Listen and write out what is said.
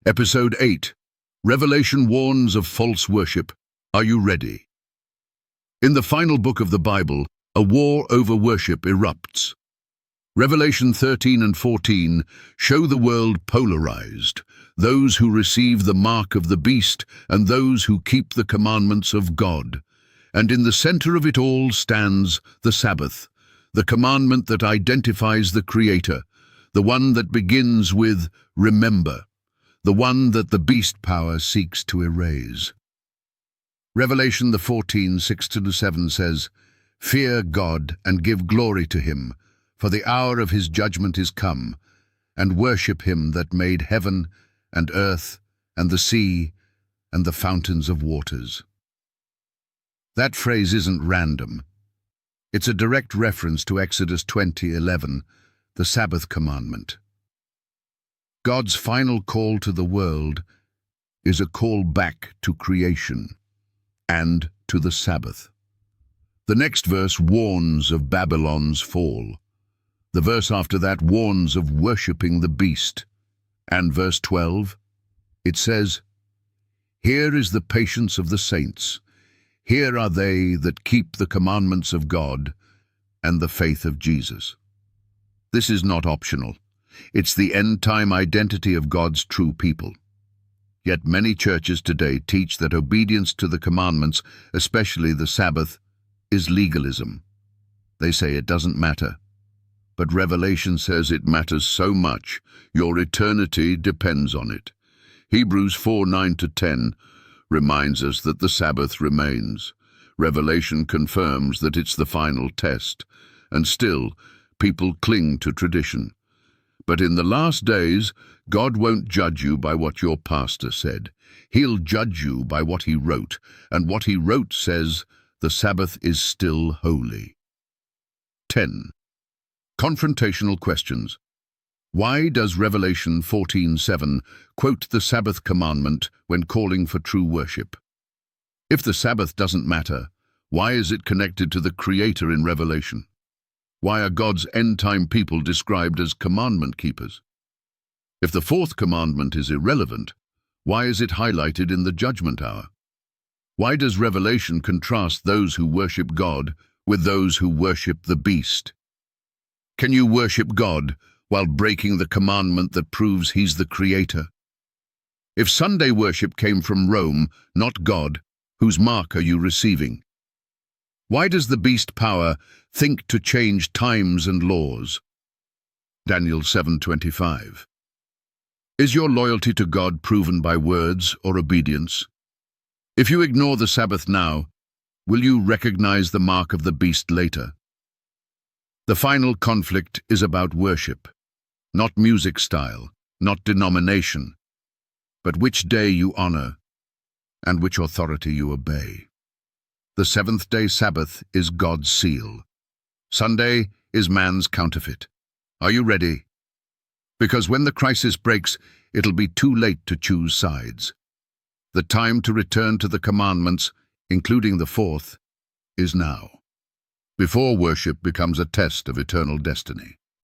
Episode 8. Revelation warns of false worship. Are you ready? In the final book of the Bible, a war over worship erupts. Revelation 13 and 14 show the world polarized, those who receive the mark of the beast and those who keep the commandments of God. And in the center of it all stands the Sabbath, the commandment that identifies the Creator, the one that begins with remember, the one that the beast power seeks to erase. Revelation 14:6-7 says, "Fear God and give glory to him, for the hour of his judgment is come, and worship him that made heaven and earth and the sea and the fountains of waters." That phrase isn't random. It's a direct reference to Exodus 20:11, the Sabbath Commandment. God's final call to the world is a call back to creation and to the Sabbath. The next verse warns of Babylon's fall. The verse after that warns of worshipping the beast. And verse 12, it says, "Here is the patience of the saints. Here are they that keep the commandments of God and the faith of Jesus." This is not optional. It's the end-time identity of God's true people. Yet many churches today teach that obedience to the commandments, especially the Sabbath, is legalism. They say it doesn't matter. But Revelation says it matters so much, your eternity depends on it. Hebrews 4:9-10 reminds us that the Sabbath remains. Revelation confirms that it's the final test, and still, people cling to tradition. But in the last days, God won't judge you by what your pastor said. He'll judge you by what he wrote, and what he wrote says, the Sabbath is still holy. 10. Confrontational questions. Why does Revelation 14:7 quote the Sabbath commandment when calling for true worship? If the Sabbath doesn't matter, why is it connected to the Creator in Revelation? Why are God's end-time people described as commandment keepers? If the fourth commandment is irrelevant, why is it highlighted in the judgment hour? Why does Revelation contrast those who worship God with those who worship the beast? Can you worship God while breaking the commandment that proves He's the Creator? If Sunday worship came from Rome, not God, whose mark are you receiving? Why does the beast power think to change times and laws? Daniel 7:25. Is your loyalty to God proven by words or obedience? If you ignore the Sabbath now, will you recognize the mark of the beast later? The final conflict is about worship, not music style, not denomination, but which day you honor and which authority you obey. The seventh-day Sabbath is God's seal. Sunday is man's counterfeit. Are you ready? Because when the crisis breaks, it'll be too late to choose sides. The time to return to the commandments, including the fourth, is now, before worship becomes a test of eternal destiny.